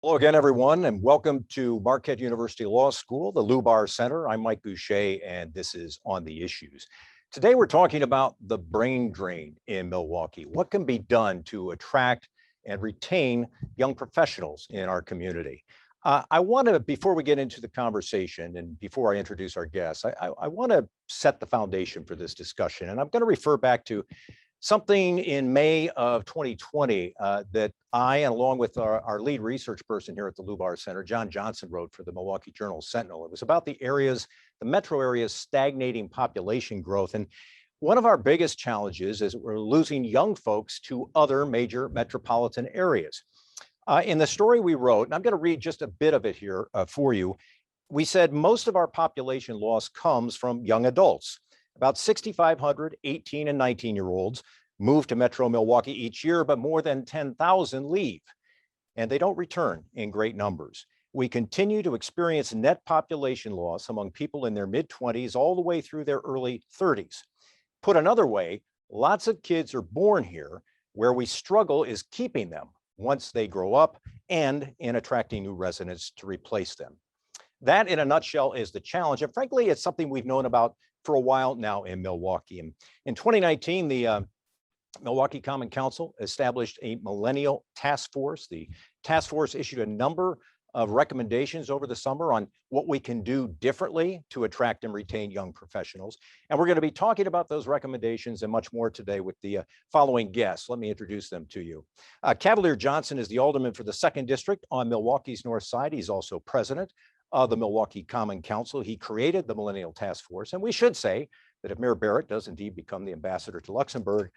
Hello again, everyone, and welcome to Marquette University Law School, the Lubar Center. I'm Mike Boucher, and this is On the Issues. Today, we're talking about the brain drain in Milwaukee. What can be done to attract and retain young professionals in our community? I want to, before we get into the conversation and before I introduce our guests, I want to set the foundation for this discussion. And I'm going to refer back to something in May of 2020 that I, along with our lead research person here at the Lubar Center, John Johnson, wrote for the Milwaukee Journal-Sentinel. It was about the metro area's stagnating population growth. And one of our biggest challenges is we're losing young folks to other major metropolitan areas. In the story we wrote, and I'm going to read just a bit of it here for you, we said most of our population loss comes from young adults. About 6,500 18 and 19-year-olds move to Metro Milwaukee each year, but more than 10,000 leave, and they don't return in great numbers. We continue to experience net population loss among people in their mid-20s all the way through their early 30s. Put another way, lots of kids are born here. Where we struggle is keeping them once they grow up and in attracting new residents to replace them. That, in a nutshell, is the challenge. And frankly, it's something we've known about for a while now in Milwaukee. And in 2019, the Milwaukee Common Council established a Millennial Task Force. The task force issued a number of recommendations over the summer on what we can do differently to attract and retain young professionals. And we're going to be talking about those recommendations and much more today with the following guests. Let me introduce them to you. Cavalier Johnson is the alderman for the 2nd District on Milwaukee's North Side. He's also president of the Milwaukee Common Council. He created the Millennial Task Force. And we should say that if Mayor Barrett does indeed become the ambassador to Luxembourg,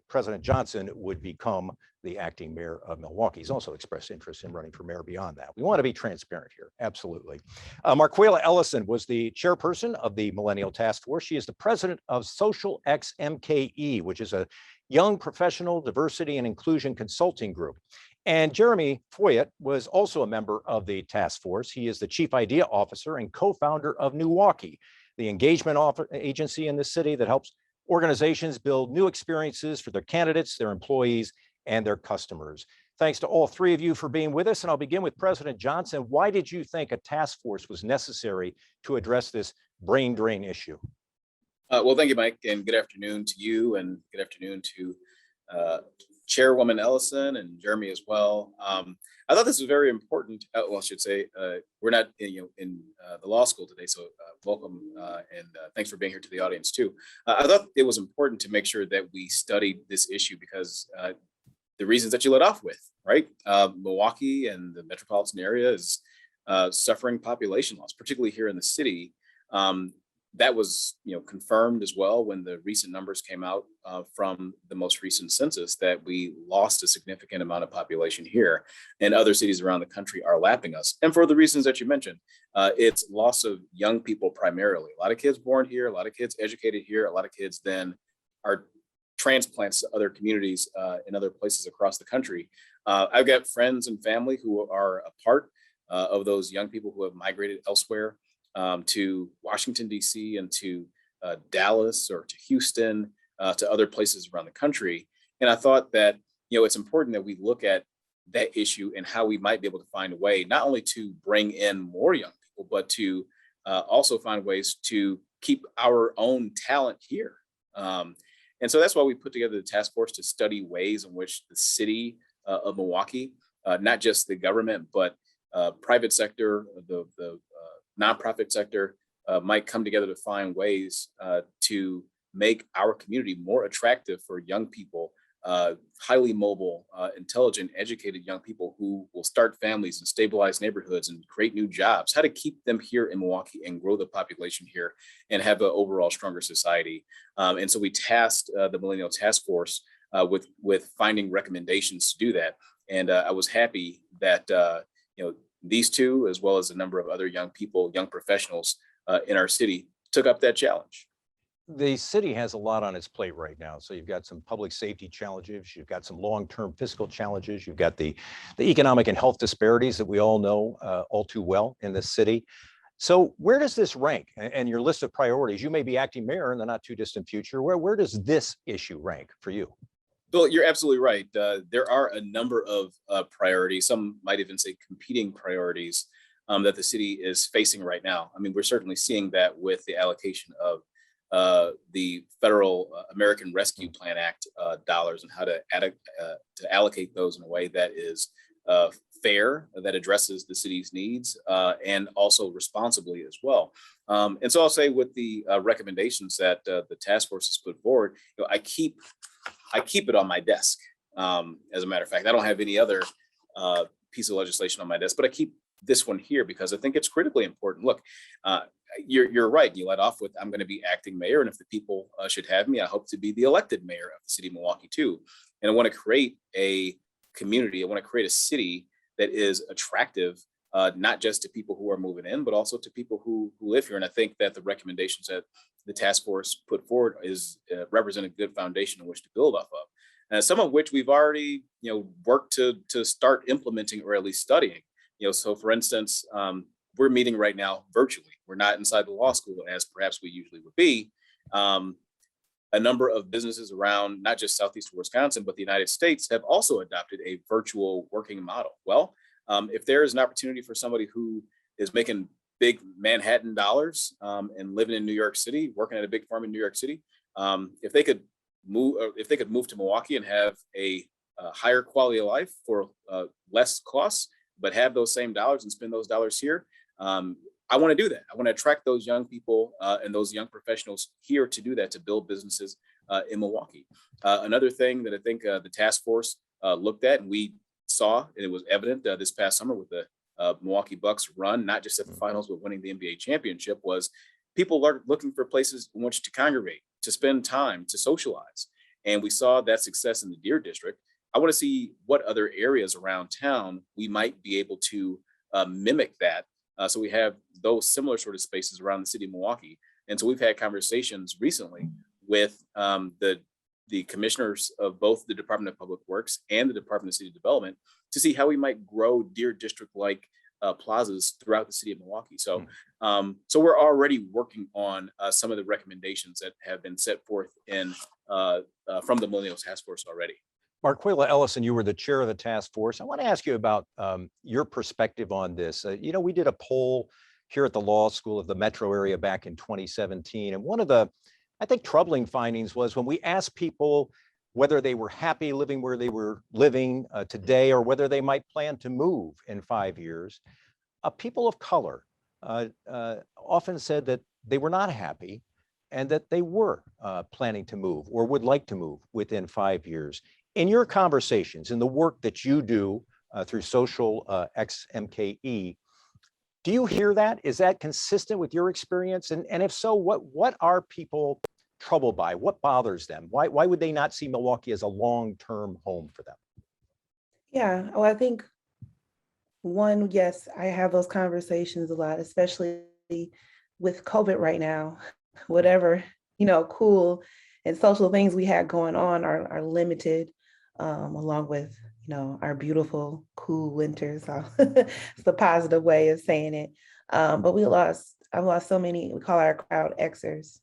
President Johnson would become the acting mayor of Milwaukee. He's also expressed interest in running for mayor beyond that. We want to be transparent here, absolutely. Marquayla Ellison was the chairperson of the Millennial Task Force. She is the president of Social X MKE, which is a young professional diversity and inclusion consulting group. And Jeremy Fojut was also a member of the task force. He is the chief idea officer and co-founder of NEWaukee, the engagement agency in the city that helps organizations build new experiences for their candidates, their employees, and their customers. Thanks to all three of you for being with us. And I'll begin with President Johnson. Why did you think a task force was necessary to address this brain drain issue? Well, thank you, Mike, and good afternoon to you, and good afternoon to Chairwoman Ellison and Jeremy as well. I thought this was very important. Well, I should say we're not in the law school today, so welcome and thanks for being here to the audience too. I thought it was important to make sure that we studied this issue because the reasons that you led off with, right? Milwaukee and the metropolitan area is suffering population loss, particularly here in the city. That was, confirmed as well when the recent numbers came out from the most recent census that we lost a significant amount of population here, and other cities around the country are lapping us. And for the reasons that you mentioned, it's loss of young people primarily. A lot of kids born here, a lot of kids educated here, a lot of kids then are transplants to other communities in other places across the country. I've got friends and family who are a part of those young people who have migrated elsewhere. To Washington, D.C. and to Dallas or to Houston, to other places around the country. And I thought that, it's important that we look at that issue and how we might be able to find a way, not only to bring in more young people, but to also find ways to keep our own talent here. And so that's why we put together the task force to study ways in which the city of Milwaukee, not just the government, but private sector, the nonprofit sector might come together to find ways to make our community more attractive for young people, highly mobile, intelligent, educated young people who will start families and stabilize neighborhoods and create new jobs, how to keep them here in Milwaukee and grow the population here and have an overall stronger society. And so we tasked the Millennial Task Force with finding recommendations to do that. And I was happy that, these two, as well as a number of other young people, young professionals in our city, took up that challenge. The city has a lot on its plate right now. So you've got some public safety challenges, you've got some long-term fiscal challenges, you've got the economic and health disparities that we all know all too well in this city. So where does this rank? And your list of priorities, you may be acting mayor in the not too distant future. Where does this issue rank for you? Bill, you're absolutely right. There are a number of priorities, some might even say competing priorities that the city is facing right now. I mean, we're certainly seeing that with the allocation of the federal American Rescue Plan Act dollars and how to allocate those in a way that is fair, that addresses the city's needs, and also responsibly as well. And so I'll say with the recommendations that the task force has put forward, I keep it on my desk. As a matter of fact, I don't have any other piece of legislation on my desk, but I keep this one here because I think it's critically important. Look, you're right. You led off with, I'm going to be acting mayor, and if the people should have me, I hope to be the elected mayor of the city of Milwaukee too. And I want to create a community. I want to create a city that is attractive, not just to people who are moving in, but also to people who live here. And I think that the recommendations that the task force put forward is represent a good foundation in which to build off of. Some of which we've already, worked to start implementing or at least studying. So for instance, we're meeting right now virtually. We're not inside the law school as perhaps we usually would be. A number of businesses around not just Southeastern Wisconsin, but the United States have also adopted a virtual working model. Well, if there is an opportunity for somebody who is making big Manhattan dollars and living in New York City, working at a big firm in New York City, if they could move to Milwaukee and have a higher quality of life for less costs, but have those same dollars and spend those dollars here, I want to do that. I want to attract those young people and those young professionals here to do that, to build businesses in Milwaukee. Another thing that I think the task force looked at, and we saw, and it was evident this past summer with the Milwaukee Bucks run, not just at the finals, but winning the NBA championship, was people are looking for places in which to congregate, to spend time, to socialize. And we saw that success in the Deer District. I want to see what other areas around town we might be able to mimic that. So we have those similar sort of spaces around the city of Milwaukee. And so we've had conversations recently with the commissioners of both the Department of Public Works and the Department of City Development to see how we might grow Deer District-like plazas throughout the city of Milwaukee. So, so we're already working on some of the recommendations that have been set forth in from the Millennial Task Force already. Marquayla Ellison, you were the chair of the task force. I want to ask you about your perspective on this. We did a poll here at the law school of the metro area back in 2017. And one of the, I think, troubling findings was when we asked people whether they were happy living where they were living today or whether they might plan to move in 5 years, people of color often said that they were not happy and that they were planning to move or would like to move within 5 years. In your conversations, in the work that you do through Social X MKE, do you hear that? Is that consistent with your experience? And if so, what are people troubled by? What bothers them? Why would they not see Milwaukee as a long-term home for them? Yeah, well, I think one, yes, I have those conversations a lot, especially with COVID right now. Whatever, cool and social things we had going on are limited, along with, our beautiful, cool winters. So it's the positive way of saying it. But I've lost so many, we call our crowd Xers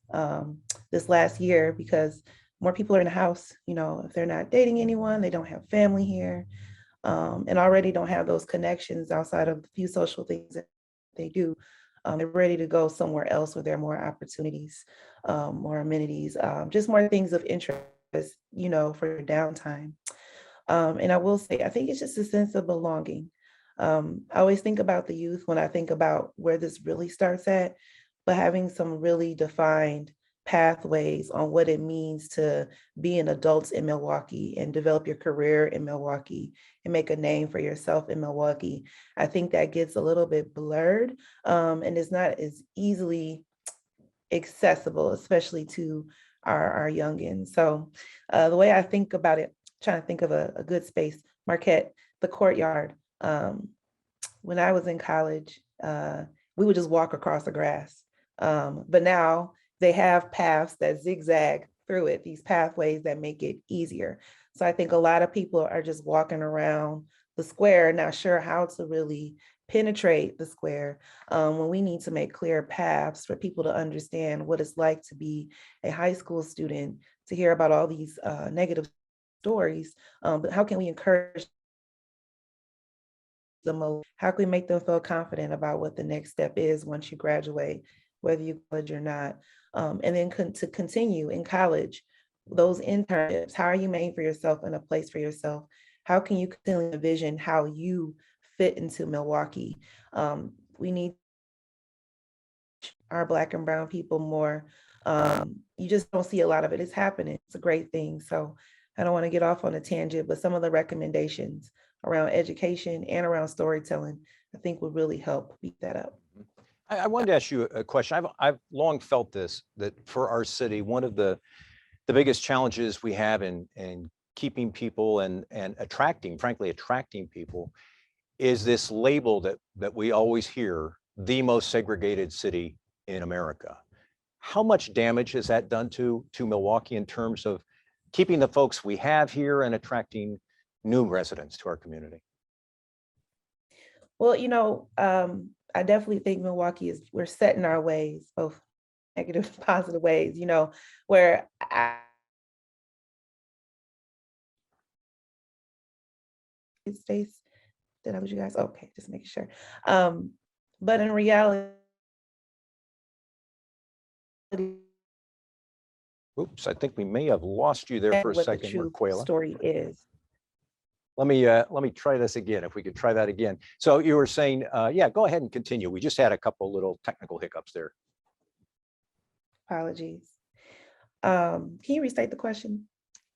this last year because more people are in the house, if they're not dating anyone, they don't have family here, and already don't have those connections outside of the few social things that they do. They're ready to go somewhere else where there are more opportunities, more amenities, just more things of interest, for downtime. And I will say, I think it's just a sense of belonging. I always think about the youth when I think about where this really starts at, but having some really defined pathways on what it means to be an adult in Milwaukee and develop your career in Milwaukee and make a name for yourself in Milwaukee. I think that gets a little bit blurred and is not as easily accessible, especially to our youngins. So the way I think about it, trying to think of a good space, Marquette, the courtyard. When I was in college, we would just walk across the grass. But now they have paths that zigzag through it, these pathways that make it easier. So I think a lot of people are just walking around the square, not sure how to really penetrate the square, when we need to make clear paths for people to understand what it's like to be a high school student, to hear about all these negative stories, but how can we encourage the most? How can we make them feel confident about what the next step is once you graduate, whether you college or not? And then to continue in college, those internships, how are you made for yourself and a place for yourself? How can you continue to envision how you fit into Milwaukee? We need our Black and brown people more. You just don't see a lot of it. It's happening. It's a great thing. So I don't want to get off on a tangent, but some of the recommendations around education and around storytelling, I think would really help beat that up. I wanted to ask you a question. I've long felt this, that for our city, one of the biggest challenges we have in keeping people and attracting, frankly, attracting people is this label that we always hear, the most segregated city in America. How much damage has that done to Milwaukee in terms of keeping the folks we have here and attracting new residents to our community? Well, I definitely think Milwaukee we're set in our ways, both negative and positive ways, where space. Did I lose you guys? Okay, just making sure. But in reality, Oops, I think we may have lost you there for a what the second, true Marquayla. story is. Let me try this again, if we could try that again. So you were saying, yeah, go ahead and continue. We just had a couple little technical hiccups there. Apologies. Can you restate the question?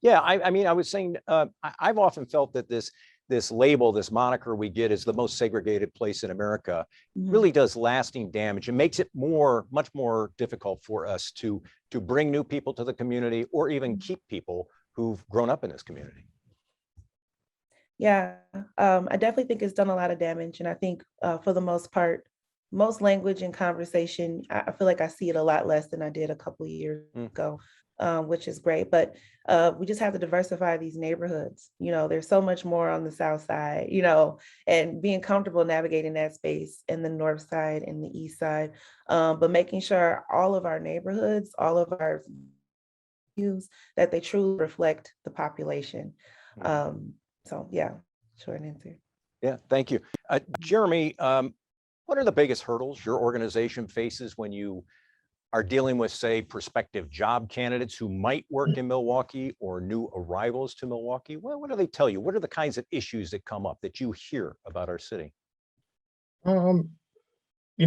Yeah, I mean, I was saying, I've often felt that this label, this moniker we get as the most segregated place in America really does lasting damage and makes it much more difficult for us to bring new people to the community or even keep people who've grown up in this community. Yeah, I definitely think it's done a lot of damage. And I think for the most part, most language and conversation, I feel like I see it a lot less than I did a couple of years ago, which is great. But we just have to diversify these neighborhoods. There's so much more on the South Side, and being comfortable navigating that space in the North Side and the East Side, but making sure all of our neighborhoods, all of our views, that they truly reflect the population. So yeah, short answer. Yeah, thank you. Jeremy, what are the biggest hurdles your organization faces when you are dealing with, say, prospective job candidates who might work in Milwaukee or new arrivals to Milwaukee? What do they tell you? What are the kinds of issues that come up that you hear about our city? When we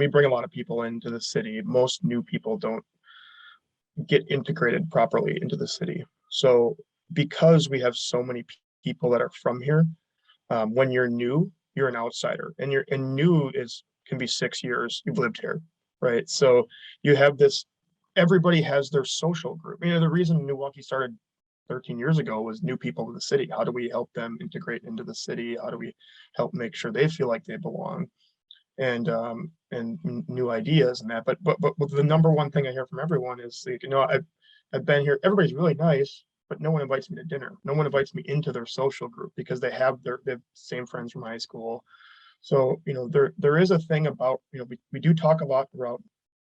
bring a lot of people into the city, most new people don't get integrated properly into the city. So because we have so many people that are from here, when you're new, you're an outsider, and new can be 6 years you've lived here, right? So you have this, everybody has their social group. The reason NEWaukee started 13 years ago was new people to the city. How do we help them integrate into the city? How do we help make sure they feel like they belong? And new ideas and that. But the number one thing I hear from everyone is, I've been here, everybody's really nice, but no one invites me to dinner. No one invites me into their social group because they have the same friends from high school. So, there is a thing about, we do talk a lot about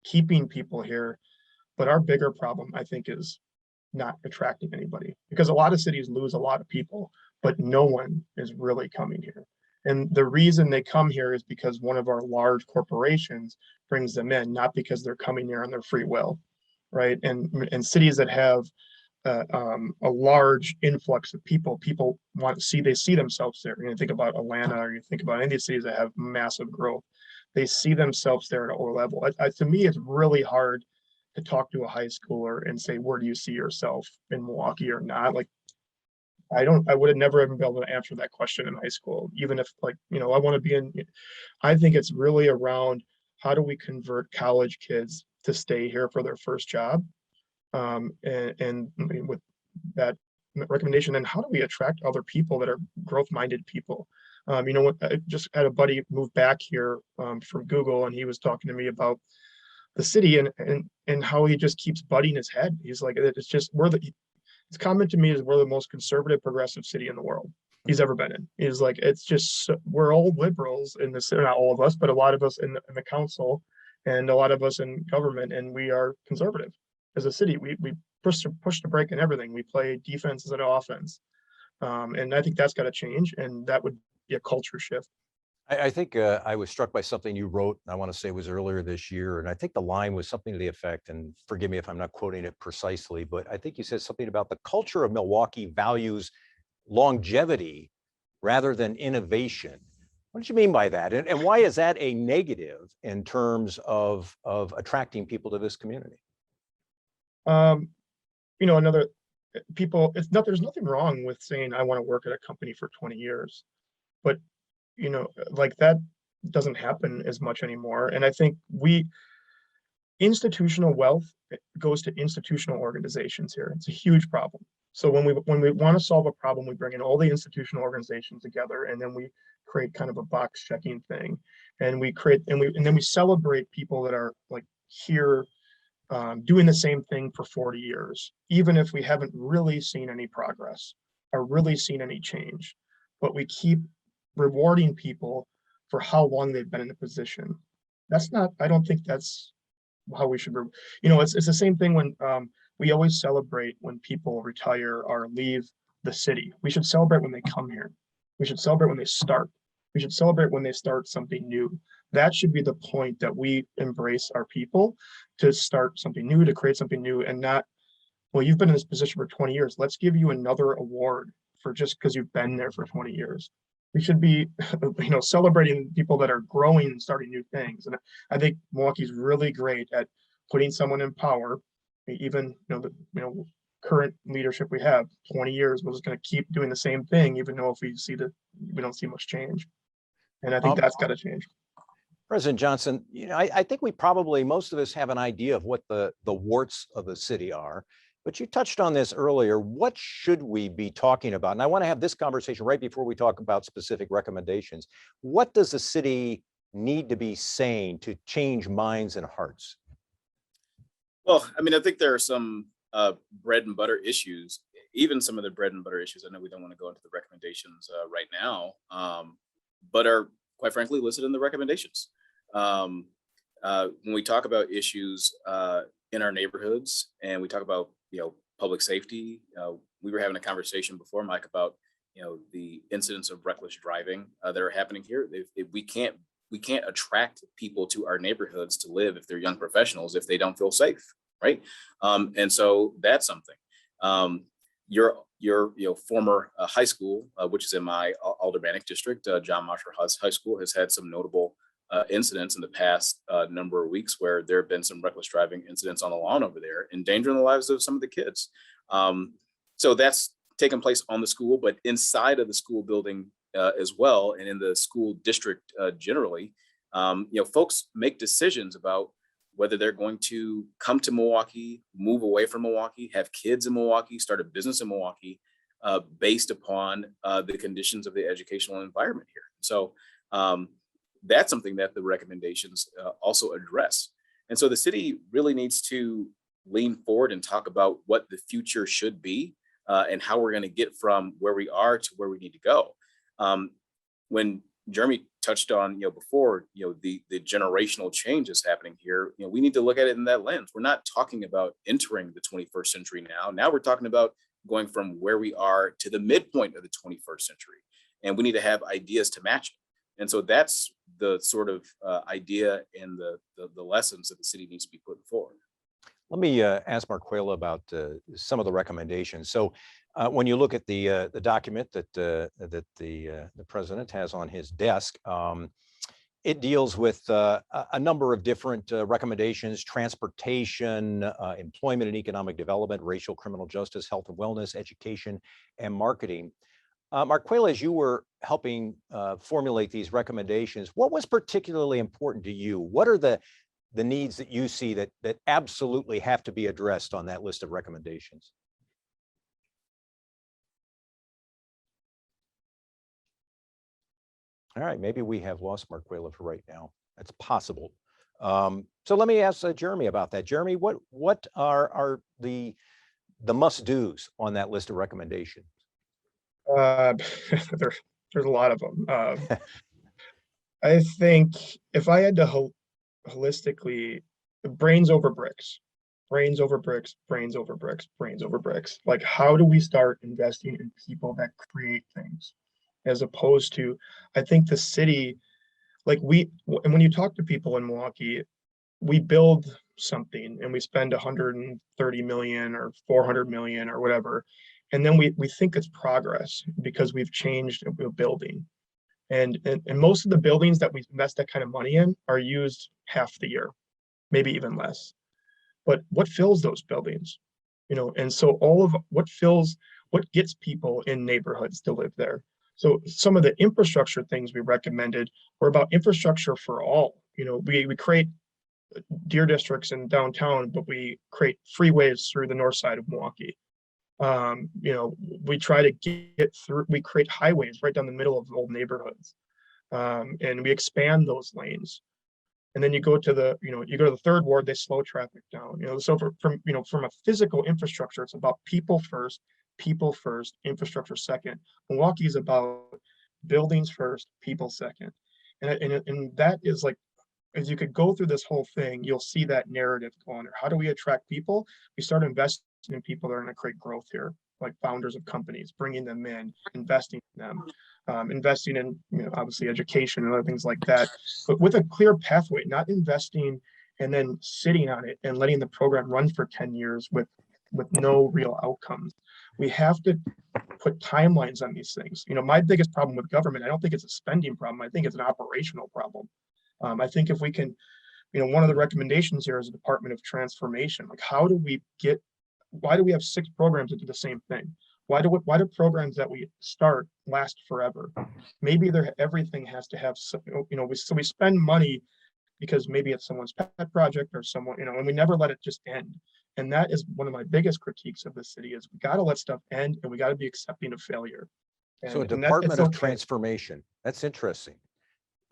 keeping people here, but our bigger problem, I think, is not attracting anybody, because a lot of cities lose a lot of people, but no one is really coming here. And the reason they come here is because one of our large corporations brings them in, not because they're coming here on their free will, right? And cities that have a large influx of people want to see, they see themselves there. Think about Atlanta, or you think about any of these cities that have massive growth. They see themselves there at a lower level. To me, it's really hard to talk to a high schooler and say, where do you see yourself in Milwaukee or not? Like, I would have never even been able to answer that question in high school, even if I want to be in. I think it's really around, how do we convert college kids to stay here for their first job? And with that recommendation, then how do we attract other people that are growth-minded people? I just had a buddy move back here from Google, and he was talking to me about the city and how he just keeps butting his head. He's like, it's just, his comment to me is, we're the most conservative, progressive city in the world he's ever been in. He's like, it's just, we're all liberals in this, not all of us, but a lot of us in the council and a lot of us in government, and we are conservative as a city. We push the break in everything. We play defense instead of offense. And I think that's got to change, and that would be a culture shift. I think I was struck by something you wrote, I want to say it was earlier this year, and I think the line was something to the effect, and forgive me if I'm not quoting it precisely, but I think you said something about the culture of Milwaukee values longevity rather than innovation. What did you mean by that? And why is that a negative in terms of attracting people to this community? You know, there's nothing wrong with saying I want to work at a company for 20 years, but you know, like that doesn't happen as much anymore. And I think institutional wealth goes to institutional organizations here. It's a huge problem. So when we want to solve a problem, we bring in all the institutional organizations together, and then we create kind of a box checking thing, and then we celebrate people that are like here doing the same thing for 40 years, even if we haven't really seen any progress or really seen any change. But we keep rewarding people for how long they've been in a position. I don't think that's how we should, you know, it's the same thing when we always celebrate when people retire or leave the city. We should celebrate when they come here. We should celebrate when they start. We should celebrate when they start something new. That should be the point, that we embrace our people to start something new, to create something new, and not, well, you've been in this position for 20 years. Let's give you another award for just because you've been there for 20 years. We should be, you know, celebrating people that are growing and starting new things. And I think Milwaukee's really great at putting someone in power. Even, the current leadership we have, 20 years, we're just going to keep doing the same thing, even though if we don't see much change. And I think that's got to change. President Johnson, I think most of us have an idea of what the warts of the city are, but you touched on this earlier. What should we be talking about? And I want to have this conversation right before we talk about specific recommendations. What does the city need to be saying to change minds and hearts? Well, I mean, I think there are some bread and butter issues, even some of the bread and butter issues. I know we don't want to go into the recommendations right now, but are quite frankly listed in the recommendations. When we talk about issues in our neighborhoods, and we talk about public safety, we were having a conversation before, Mike, about the incidents of reckless driving that are happening here. We can't attract people to our neighborhoods to live if they're young professionals if they don't feel safe, right? And so that's something. Your former high school, which is in my aldermanic district, John Marshall High School, has had some notable incidents in the past number of weeks where there have been some reckless driving incidents on the lawn over there, endangering the lives of some of the kids. So that's taken place on the school, but inside of the school building as well, and in the school district generally, folks make decisions about whether they're going to come to Milwaukee, move away from Milwaukee, have kids in Milwaukee, start a business in Milwaukee, based upon the conditions of the educational environment here. So that's something that the recommendations also address. And so the city really needs to lean forward and talk about what the future should be and how we're going to get from where we are to where we need to go. When Jeremy touched on, before, the generational changes happening here, we need to look at it in that lens. We're not talking about entering the 21st century now. Now we're talking about going from where we are to the midpoint of the 21st century. And we need to have ideas to match it. And so that's the sort of idea and the lessons that the city needs to be putting forward. Let me ask Marquayla about some of the recommendations. So when you look at the document that the president has on his desk, it deals with a number of different recommendations: transportation, employment and economic development, racial criminal justice, health and wellness, education, and marketing. Marquayla, as you were helping formulate these recommendations, what was particularly important to you? What are the needs that you see that absolutely have to be addressed on that list of recommendations? All right, maybe we have lost Marquayla for right now. That's possible. So let me ask Jeremy about that. Jeremy, what are the must-dos on that list of recommendations? There's a lot of them. I think if I had to holistically, brains over bricks. brains over bricks, brains over bricks, brains over bricks. Like, how do we start investing in people that create things, as opposed to, I think the city, like and when you talk to people in Milwaukee, we build something and we spend 130 million or 400 million or whatever, and then we think it's progress because we've changed a building. And most of the buildings that we invest that kind of money in are used half the year, maybe even less. But what fills those buildings? And so all of what gets people in neighborhoods to live there. So some of the infrastructure things we recommended were about infrastructure for all. We create deer districts in downtown, but we create freeways through the north side of Milwaukee. We try to get through, we create highways right down the middle of old neighborhoods. And we expand those lanes. And then you go to the third ward, they slow traffic down. So from a physical infrastructure, it's about people first, infrastructure second. Milwaukee is about buildings first, people second. And that is like, as you could go through this whole thing, you'll see that narrative going. How do we attract people? We start investing in people that are going to create growth here, like founders of companies, bringing them in, investing in them, investing in, obviously education and other things like that, but with a clear pathway, not investing and then sitting on it and letting the program run for 10 years with no real outcomes. We have to put timelines on these things. My biggest problem with government, I don't think it's a spending problem. I think it's an operational problem. I think if we can, one of the recommendations here is a Department of Transformation. Like, why do we have 6 programs that do the same thing? Why do programs that we start last forever? Maybe everything has to have, we spend money because maybe it's someone's pet project or someone, and we never let it just end. And that is one of my biggest critiques of the city is we got to let stuff end and we got to be accepting of failure. So a Department of Transformation, that's interesting.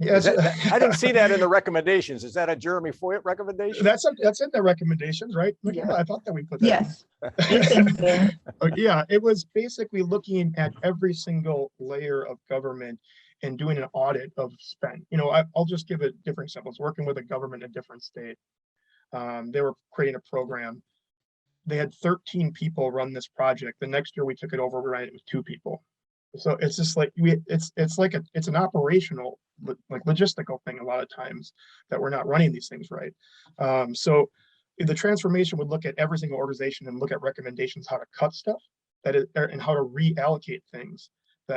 Yes, I didn't see that in the recommendations. Is that a Jeremy Fojut recommendation? That's in the recommendations, right? Yeah. I thought that we put that. Yes. It's in there. Yeah, it was basically looking at every single layer of government and doing an audit of spend. I'll just give a different example. I was working with a government in a different state. They were creating a program. They had 13 people run this project. The next year we took it over, we ran it with 2 people. So it's just like it's an operational, like logistical thing a lot of times that we're not running these things right. So the transformation would look at every single organization and look at recommendations how to cut stuff and how to reallocate things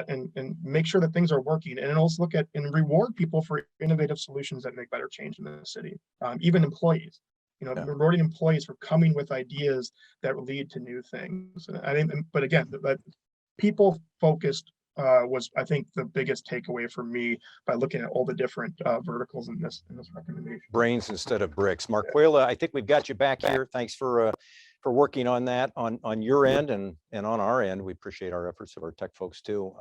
and make sure that things are working, and also look at and reward people for innovative solutions that make better change in the city. Even employees, rewarding employees for coming with ideas that will lead to new things. And I think, but again, people focused was, I think, the biggest takeaway for me by looking at all the different verticals in this recommendation. Brains instead of bricks. Marquayla, I think we've got you back here. Thanks for working on that on your end and on our end. We appreciate our efforts of our tech folks too.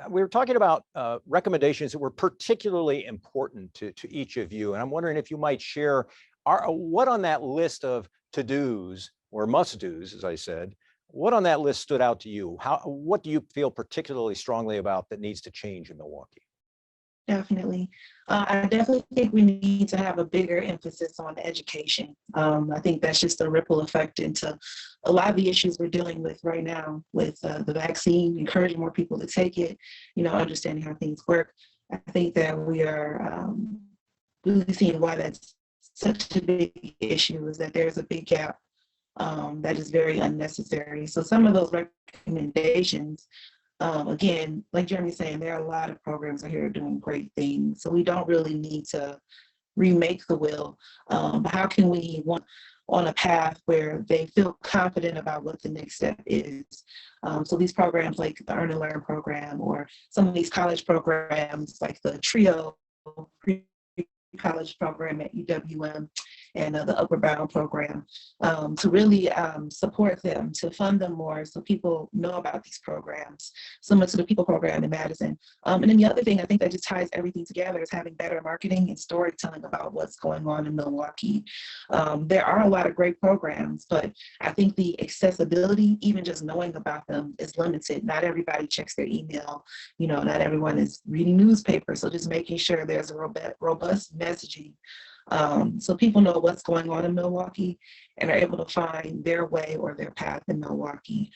We were talking about recommendations that were particularly important to each of you, and I'm wondering if you might share what on that list of to-dos or must-dos, as I said. What on that list stood out to you? What do you feel particularly strongly about that needs to change in Milwaukee? Definitely. I definitely think we need to have a bigger emphasis on education. I think that's just a ripple effect into a lot of the issues we're dealing with right now with the vaccine, encouraging more people to take it, understanding how things work. I think that we are really seeing why that's such a big issue is that there's a big gap that is very unnecessary. So some of those recommendations, again, like Jeremy's saying, there are a lot of programs out here doing great things. So we don't really need to remake the wheel. But how can we on a path where they feel confident about what the next step is? So these programs like the Earn and Learn program or some of these college programs like the TRIO college program at UWM and the Upward Bound program to really support them, to fund them more so people know about these programs, similar to the People program in Madison. And then the other thing I think that just ties everything together is having better marketing and storytelling about what's going on in Milwaukee. There are a lot of great programs, but I think the accessibility, even just knowing about them, is limited. Not everybody checks their email, not everyone is reading newspapers. So just making sure there's a robust messaging So people know what's going on in Milwaukee and are able to find their way or their path in Milwaukee.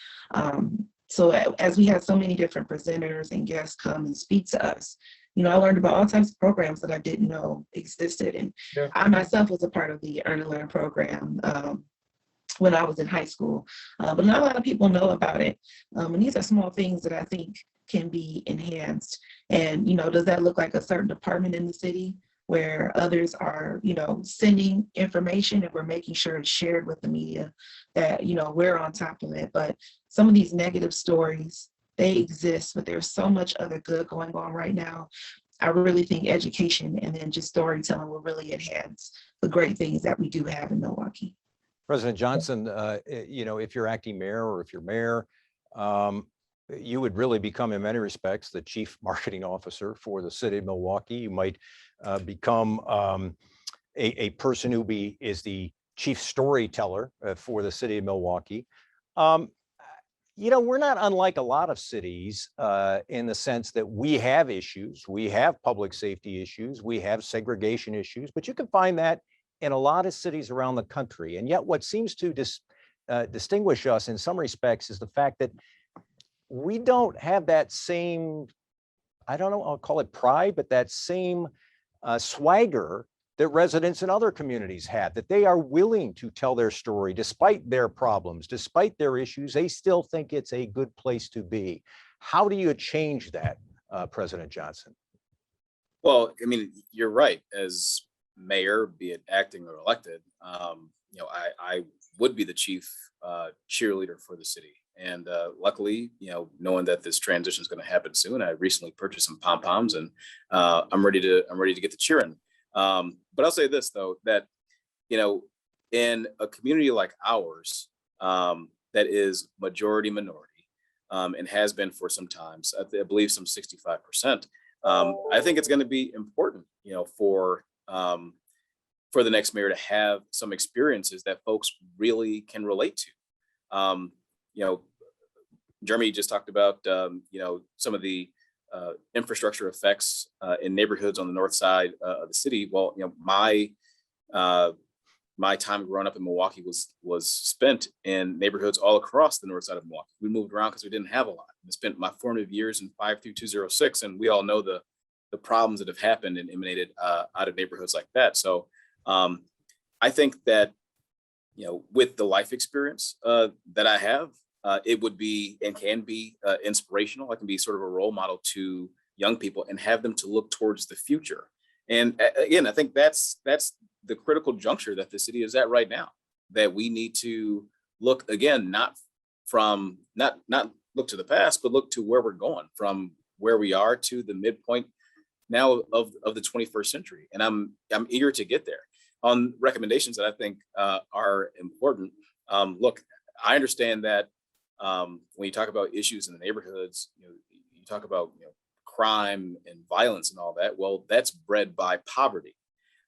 So as we had so many different presenters and guests come and speak to us, you know, I learned about all types of programs that I didn't know existed. And Yeah. I myself was a part of the Earn and Learn program when I was in high school, but not a lot of people know about it. And these are small things that I think can be enhanced. And, you know, does that look like a certain department in the city where others are, you know, sending information and we're making sure it's shared with the media, that, you know, we're on top of it. But some of these negative stories, they exist, but there's so much other good going on right now. I really think education and then just storytelling will really enhance the great things that we do have in Milwaukee. President Johnson, you know, if you're acting mayor or if you're mayor, you would really become, in many respects, the chief marketing officer for the city of Milwaukee. You might become a person who is the chief storyteller for the city of Milwaukee. You know, we're not unlike a lot of cities in the sense that we have issues. We have public safety issues. We have segregation issues, but you can find that in a lot of cities around the country. And yet what seems to distinguish us in some respects is the fact that we don't have that same, I don't know, I'll call it pride, but that same swagger that residents in other communities have, that they are willing to tell their story despite their problems, despite their issues. They still think it's a good place to be. How do you change that, President Johnson? Well, I mean, you're right. As mayor, be it acting or elected, you know, I would be the chief cheerleader for the city. And luckily, you know, knowing that this transition is going to happen soon, I recently purchased some pom poms, and I'm ready to get the cheering. But I'll say this though, that, you know, in a community like ours, that is majority minority, and has been for some time, I believe some 65%. I think it's going to be important, you know, for the next mayor to have some experiences that folks really can relate to. You know, Jeremy just talked about, you know, some of the infrastructure effects in neighborhoods on the north side of the city. Well, you know, my time growing up in Milwaukee was spent in neighborhoods all across the north side of Milwaukee. We moved around because we didn't have a lot. I spent my formative years in 53206, and we all know the problems that have happened and emanated out of neighborhoods like that. So I think that, you know, with the life experience that I have, it would be and can be inspirational. I can be sort of a role model to young people and have them to look towards the future. And again, I think that's the critical juncture that the city is at right now, that we need to look again, not look to the past, but look to where we're going, from where we are to the midpoint now of the 21st century. And I'm eager to get there on recommendations that I think are important. Look, I understand that when you talk about issues in the neighborhoods, you know, you talk about, you know, crime and violence and all that. Well, that's bred by poverty.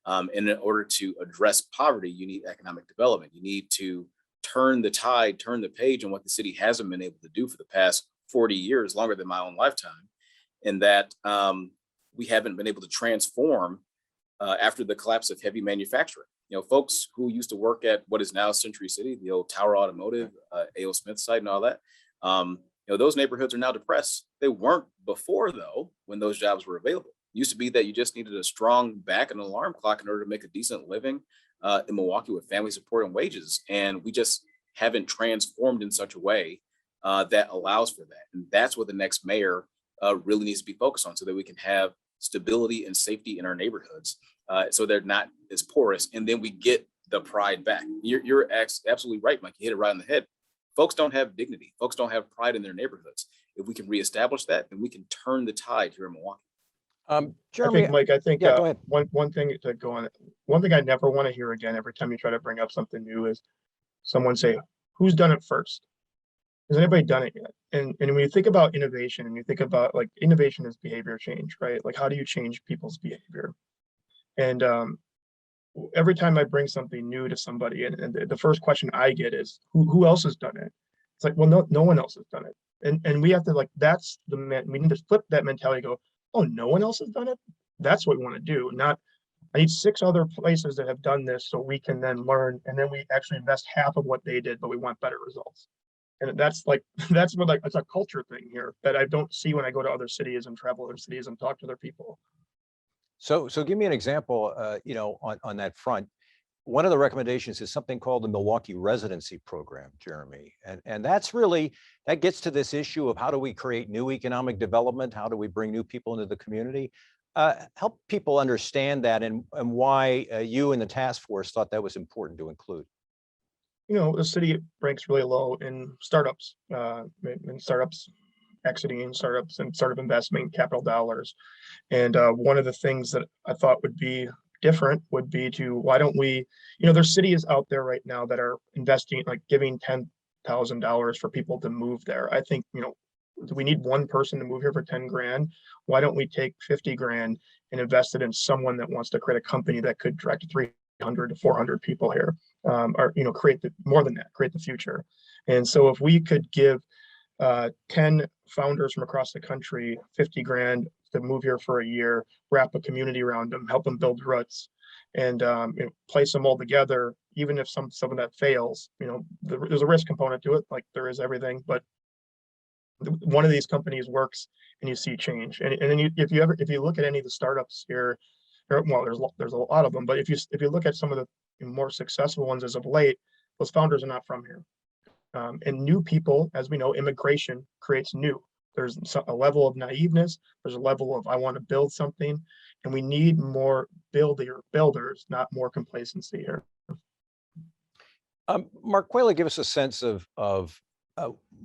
And in order to address poverty, you need economic development. You need to turn the tide, turn the page on what the city hasn't been able to do for the past 40 years, longer than my own lifetime. And that we haven't been able to transform after the collapse of heavy manufacturing. You know, folks who used to work at what is now Century City, the old Tower Automotive, A.O. Smith site and all that, you know, those neighborhoods are now depressed. They weren't before, though, when those jobs were available. It used to be that you just needed a strong back and alarm clock in order to make a decent living in Milwaukee with family support and wages. And we just haven't transformed in such a way that allows for that. And that's what the next mayor really needs to be focused on, so that we can have stability and safety in our neighborhoods, so they're not as porous, and then we get the pride back. You're absolutely right, Mike. You hit it right on the head. Folks don't have dignity. Folks don't have pride in their neighborhoods. If we can reestablish that, then we can turn the tide here in Milwaukee. Jeremy, I think, Mike, I think yeah, go ahead. one thing to go on. One thing I never want to hear again every time you try to bring up something new is someone say, "Who's done it first? Has anybody done it yet?" And when you think about innovation, and you think about, like, innovation is behavior change, right? Like, how do you change people's behavior? And every time I bring something new to somebody, and the first question I get is, who else has done it? It's like, well, no one else has done it. And we have to, like, we need to flip that mentality, go, oh, no one else has done it? That's what we want to do, not I need 6 other places that have done this so we can then learn, and then we actually invest half of what they did, but we want better results. And that's like, that's what, like, it's a culture thing here that I don't see when I go to other cities and travel other cities and talk to their people. So give me an example, on that front. One of the recommendations is something called the Milwaukee Residency Program, Jeremy. And that's really, that gets to this issue of how do we create new economic development? How do we bring new people into the community? Help people understand that and why you and the task force thought that was important to include. The city ranks really low in startups, exiting startups and startup investment, capital dollars. And one of the things that I thought would be different would be why don't we, there's cities out there right now that are investing, like giving $10,000 for people to move there. I think, do we need one person to move here for 10 grand? Why don't we take 50 grand and invest it in someone that wants to create a company that could direct 300 to 400 people here, or, create more than that, create the future. And so if we could give 10 founders from across the country 50 grand to move here for a year, wrap a community around them, help them build roots, and place them all together, even if some of that fails, there's a risk component to it, like there is everything, but one of these companies works and you see change. And then if you look at any of the startups here, well, there's a lot of them, but if you look at some of the more successful ones as of late, those founders are not from here. And new people, as we know, immigration creates new. There's a level of naiveness. There's a level of, I want to build something, and we need more builders, not more complacency here. Marquayla, give us a sense of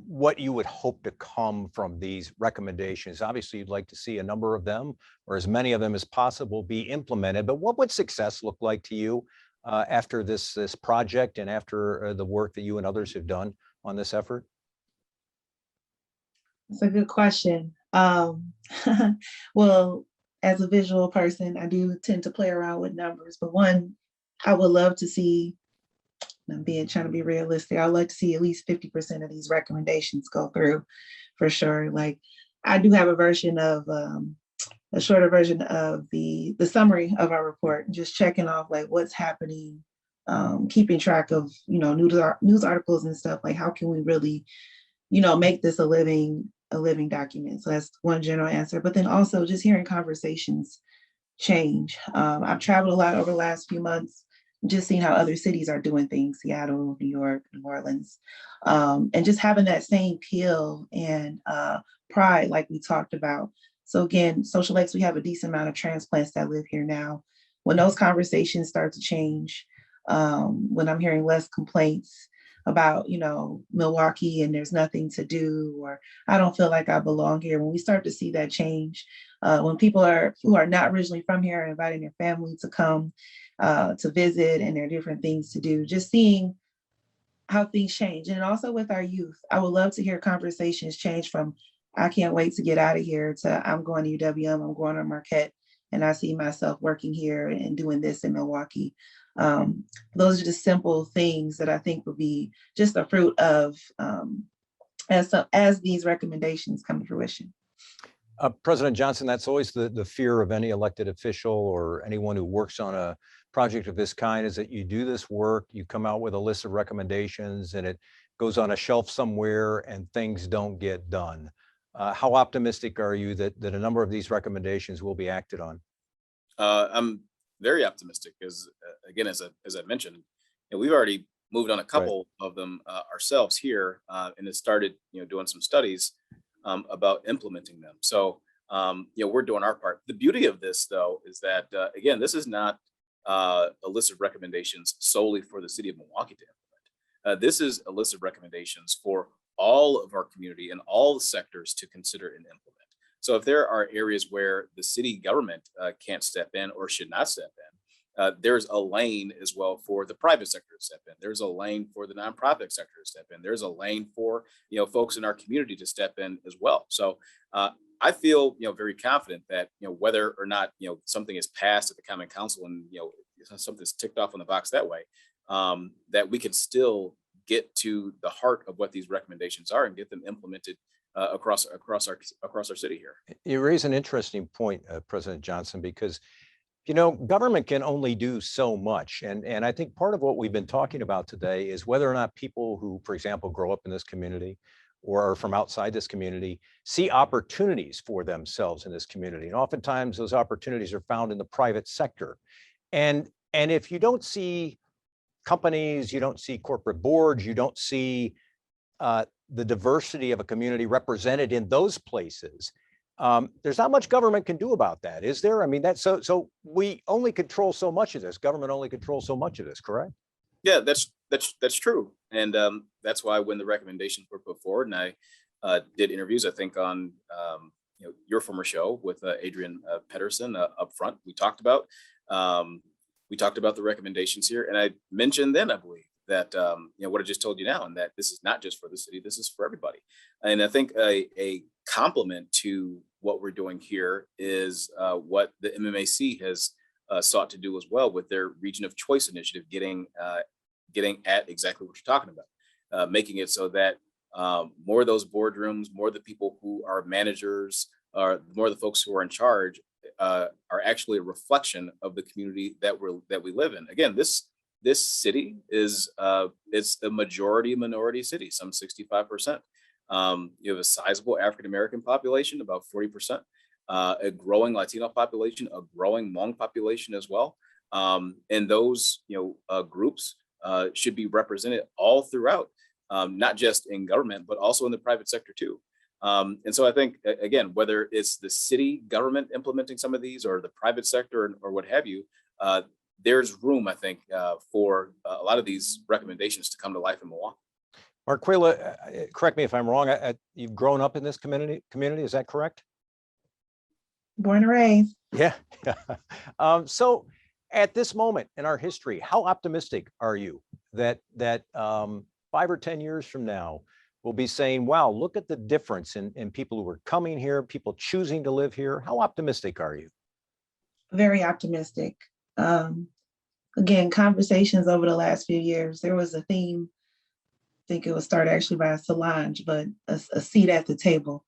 what you would hope to come from these recommendations. Obviously, you'd like to see a number of them, or as many of them as possible, be implemented. But what would success look like to you after this project and after the work that you and others have done on this effort? That's a good question. Well, as a visual person, I do tend to play around with numbers, but one, I would love to see, I'm trying to be realistic, I'd like to see at least 50% of these recommendations go through for sure. Like, I do have a shorter version of the summary of our report, just checking off like what's happening, keeping track of, news articles and stuff, like how can we really, make this a living document. So that's one general answer, but then also just hearing conversations change. I've traveled a lot over the last few months, just seeing how other cities are doing things, Seattle, New York, New Orleans, and just having that same appeal and pride like we talked about. So again, Social X, we have a decent amount of transplants that live here now. When those conversations start to change, when I'm hearing less complaints about, Milwaukee and there's nothing to do, or I don't feel like I belong here. When we start to see that change, when people who are not originally from here are inviting their family to come to visit, and there are different things to do, just seeing how things change. And also with our youth, I would love to hear conversations change from, I can't wait to get out of here, to I'm going to UWM, I'm going to Marquette, and I see myself working here and doing this in Milwaukee. Those are just simple things that I think will be just a fruit of as these recommendations come to fruition. President Johnson, that's always the fear of any elected official or anyone who works on a project of this kind, is that you do this work, you come out with a list of recommendations, and it goes on a shelf somewhere and things don't get done. How optimistic are you that a number of these recommendations will be acted on? I'm very optimistic, because again, as I mentioned, we've already moved on a couple of them ourselves here, and it started doing some studies about implementing them. So we're doing our part. The beauty of this, though, is that again, this is not a list of recommendations solely for the city of Milwaukee to implement. This is a list of recommendations for all of our community and all the sectors to consider and implement. So if there are areas where the city government can't step in or should not step in, there's a lane as well for the private sector to step in. There's a lane for the nonprofit sector to step in. There's a lane for folks in our community to step in as well. So I feel very confident that whether or not something is passed at the Common Council and something's ticked off on the box that way, that we can still get to the heart of what these recommendations are and get them implemented across our city here. You raise an interesting point, President Johnson, because You know, government can only do so much. And I think part of what we've been talking about today is whether or not people who, for example, grow up in this community or are from outside this community see opportunities for themselves in this community. And oftentimes those opportunities are found in the private sector. And if you don't see companies, you don't see corporate boards, you don't see the diversity of a community represented in those places, there's not much government can do about that, is there? I mean, that's so we only control so much of this. Government only controls so much of this, correct? Yeah, that's true, and that's why when the recommendations were put forward, and I did interviews, I think on your former show with Adrian Pedersen up front, we talked about the recommendations here, and I mentioned then, I believe, that what I just told you now, and that this is not just for the city, this is for everybody. And I think a complement to what we're doing here is what the MMAC has sought to do as well with their Region of Choice initiative, getting at exactly what you're talking about, making it so that more of those boardrooms, more of the people who are managers, or more of the folks who are in charge are actually a reflection of the community that we live in. Again, this city is it's a majority minority city, some 65%. You have a sizable African American population, about 40%, a growing Latino population, a growing Hmong population as well, and those groups should be represented all throughout, not just in government but also in the private sector too. And so I think, again, whether it's the city government implementing some of these or the private sector or what have you, there's room, I think, for a lot of these recommendations to come to life in Milwaukee. Marquayla, correct me if I'm wrong. You've grown up in this community, is that correct? Born and raised. Yeah. So at this moment in our history, how optimistic are you that 5 or 10 years from now, we'll be saying, wow, look at the difference in people who are coming here, people choosing to live here? How optimistic are you? Very optimistic. Again, conversations over the last few years, there was a theme, I think it was started actually by Solange, but a seat at the table,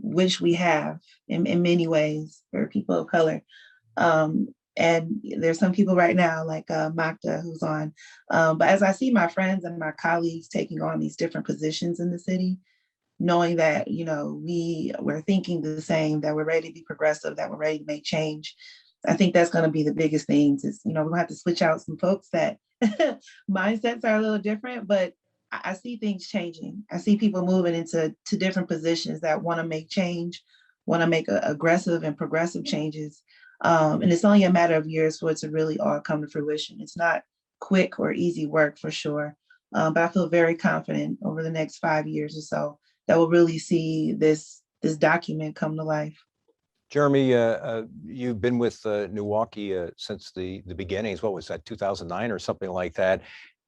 which we have in many ways for people of color. And there's some people right now like Magda who's on. But as I see my friends and my colleagues taking on these different positions in the city, knowing that, we're thinking the same, that we're ready to be progressive, that we're ready to make change. I think that's going to be the biggest things is, we're going to have to switch out some folks that mindsets are a little different, but I see things changing. I see people moving into different positions that want to make change, want to make aggressive and progressive changes. And it's only a matter of years for it to really all come to fruition. It's not quick or easy work for sure. But I feel very confident over the next 5 years or so that we'll really see this document come to life. Jeremy, you've been with NEWaukee since the beginnings. What was that, 2009 or something like that?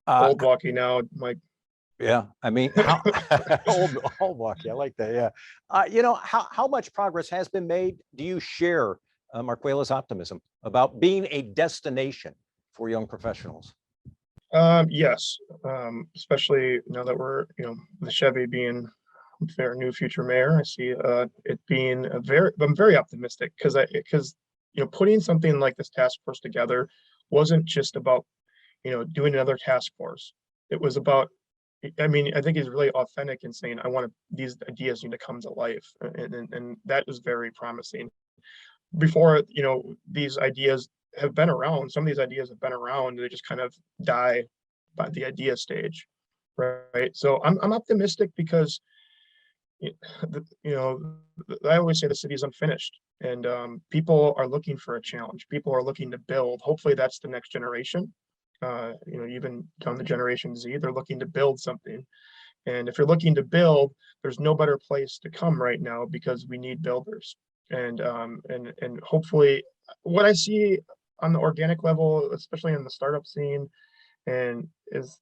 Old Walkie now, Mike. Yeah, I mean, old Walkie, I like that. Yeah, how much progress has been made? Do you share Marquayla's optimism about being a destination for young professionals? Yes, especially now that we're, the Chevy being their new future mayor. I see it being I'm very optimistic because putting something like this task force together wasn't just about, doing another task force. It was about, I think he's really authentic in saying, these ideas need to come to life. And that is very promising. Before, these ideas have been around. Some of these ideas have been around. They just kind of die by the idea stage, right? So I'm optimistic because, I always say the city is unfinished, and people are looking for a challenge. People are looking to build. Hopefully, that's the next generation. Even down the Generation Z, they're looking to build something. And if you're looking to build, there's no better place to come right now because we need builders. And hopefully, what I see on the organic level, especially in the startup scene, and is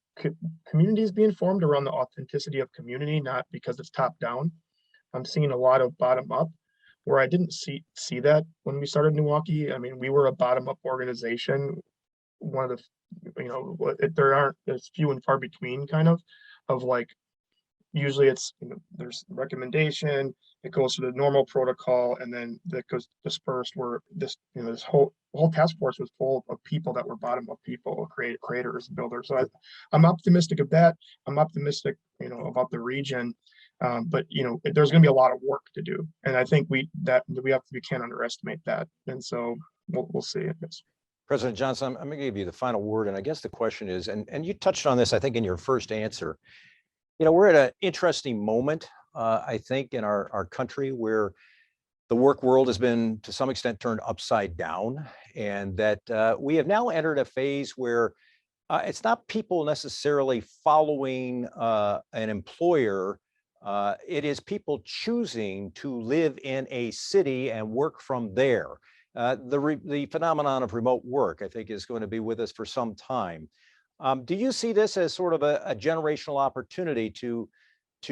communities being formed around the authenticity of community, not because it's top down. I'm seeing a lot of bottom up, where I didn't see that when we started NEWaukee. We were a bottom up organization. One of the, there's few and far between kind of like usually it's, there's recommendation, it goes through the normal protocol, and then that goes dispersed where this, this whole task force was full of people that were bottom up people, creators, builders. So I'm optimistic of that. I'm optimistic, about the region. But there's going to be a lot of work to do, and I think we can't underestimate that. And so we'll see. I guess. President Johnson, I'm going to give you the final word, and I guess the question is, and you touched on this, I think, in your first answer. We're at an interesting moment, I think, in our country where the work world has been, to some extent, turned upside down, and that we have now entered a phase where it's not people necessarily following an employer. It is people choosing to live in a city and work from there. The phenomenon of remote work, I think, is going to be with us for some time. Do you see this as sort of a generational opportunity to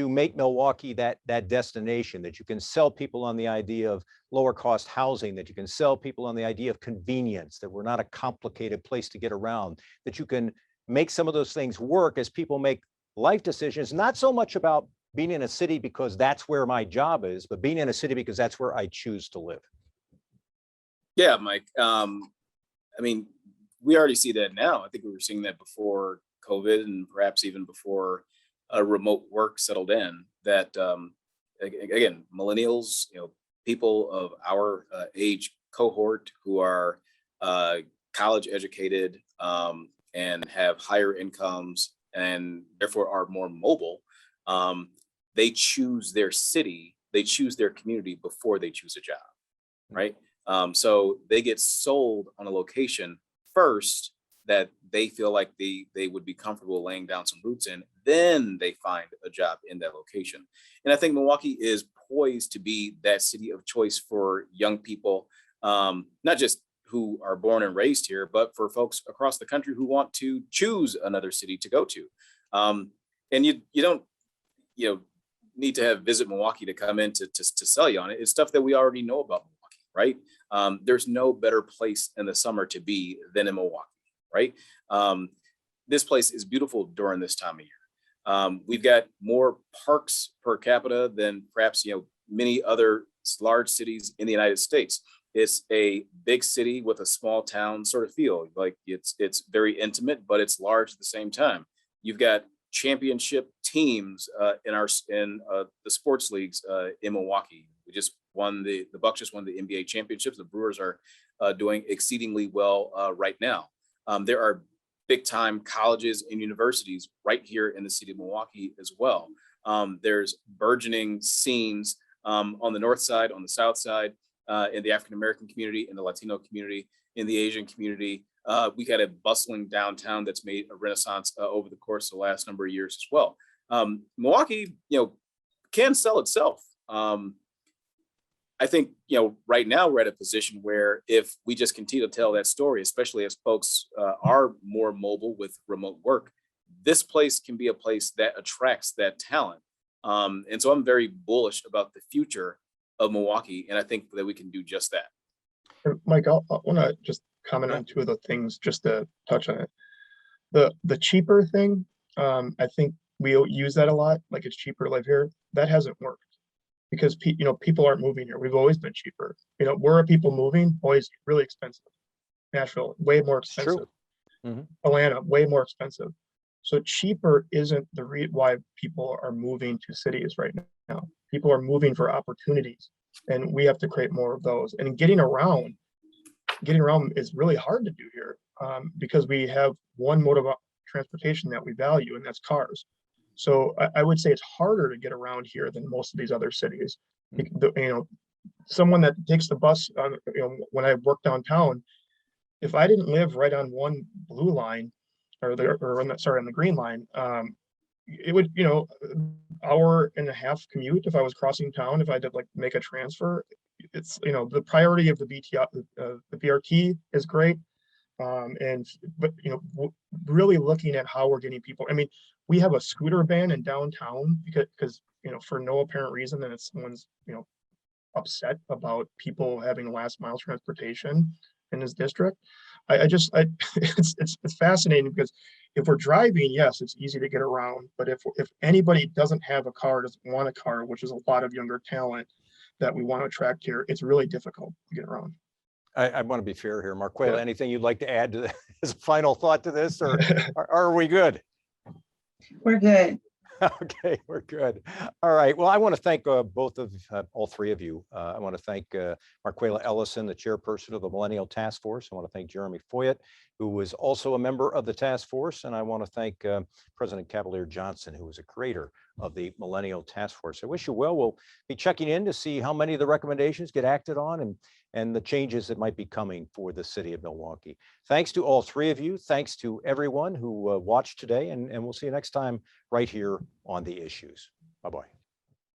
make Milwaukee that destination, that you can sell people on the idea of lower cost housing, that you can sell people on the idea of convenience, that we're not a complicated place to get around, that you can make some of those things work as people make life decisions, not so much about being in a city because that's where my job is, but being in a city because that's where I choose to live? Yeah, Mike. We already see that now. I think we were seeing that before COVID, and perhaps even before remote work settled in. That again, millennials, people of our age cohort who are college educated and have higher incomes and therefore are more mobile. They choose their city, they choose their community before they choose a job, right? So they get sold on a location first that they feel like they would be comfortable laying down some roots in, then they find a job in that location. And I think Milwaukee is poised to be that city of choice for young people, not just who are born and raised here, but for folks across the country who want to choose another city to go to. And you don't, need to have Visit Milwaukee to come in to sell you on it. It's stuff that we already know about Milwaukee, right? There's no better place in the summer to be than in Milwaukee, right? This place is beautiful during this time of year. We've got more parks per capita than perhaps, many other large cities in the United States. It's a big city with a small town sort of feel. Like it's very intimate, but it's large at the same time. You've got championship teams in the sports leagues in Milwaukee. We just won the Bucks just won the NBA championships. The Brewers are doing exceedingly well right now. There are big time colleges and universities right here in the city of Milwaukee as well. There's burgeoning scenes on the north side, on the south side, in the African American community, in the Latino community, in the Asian community. We got a bustling downtown that's made a renaissance over the course of the last number of years as well. Milwaukee, can sell itself. I think, right now we're at a position where if we just continue to tell that story, especially as folks are more mobile with remote work, this place can be a place that attracts that talent. And so I'm very bullish about the future of Milwaukee, and I think that we can do just that. Mike, I want to just comment on two of the things, just to touch on it. The cheaper thing, I think we use that a lot, like it's cheaper to live here. That hasn't worked because people aren't moving here. We've always been cheaper. Where are people moving? Always really expensive. Nashville, way more expensive. Mm-hmm. Atlanta, way more expensive. So cheaper isn't the why people are moving to cities right now. People are moving for opportunities, and we have to create more of those. And getting around is really hard to do here because we have one mode of transportation that we value, and that's cars. So I would say it's harder to get around here than most of these other cities. Someone that takes the bus, when I work downtown, if I didn't live right on one blue line on the green line, it would, hour and a half commute if I was crossing town, if I did make a transfer. It's, the priority of the BRT is great. But really looking at how we're getting people. I mean, we have a scooter ban in downtown because for no apparent reason, then someone's, upset about people having last mile transportation in this district. it's fascinating because if we're driving, yes, it's easy to get around. But if anybody doesn't have a car, doesn't want a car, which is a lot of younger talent that we want to attract here, it's really difficult to get around. I want to be fair here. Marquayla, Yeah. anything you'd like to add to as a final thought to this, or are we good? We're good. Okay, we're good. All right. Well, I want to thank all three of you. I want to thank Marquayla Ellison, the chairperson of the Millennial Task Force. I want to thank Jeremy Fojut, who was also a member of the task force. And I want to thank President Cavalier Johnson, who was a creator of the Millennial Task Force. I wish you well. We'll be checking in to see how many of the recommendations get acted on and the changes that might be coming for the city of Milwaukee. Thanks to all three of you. Thanks to everyone who watched today, and we'll see you next time right here on The Issues. Bye-bye.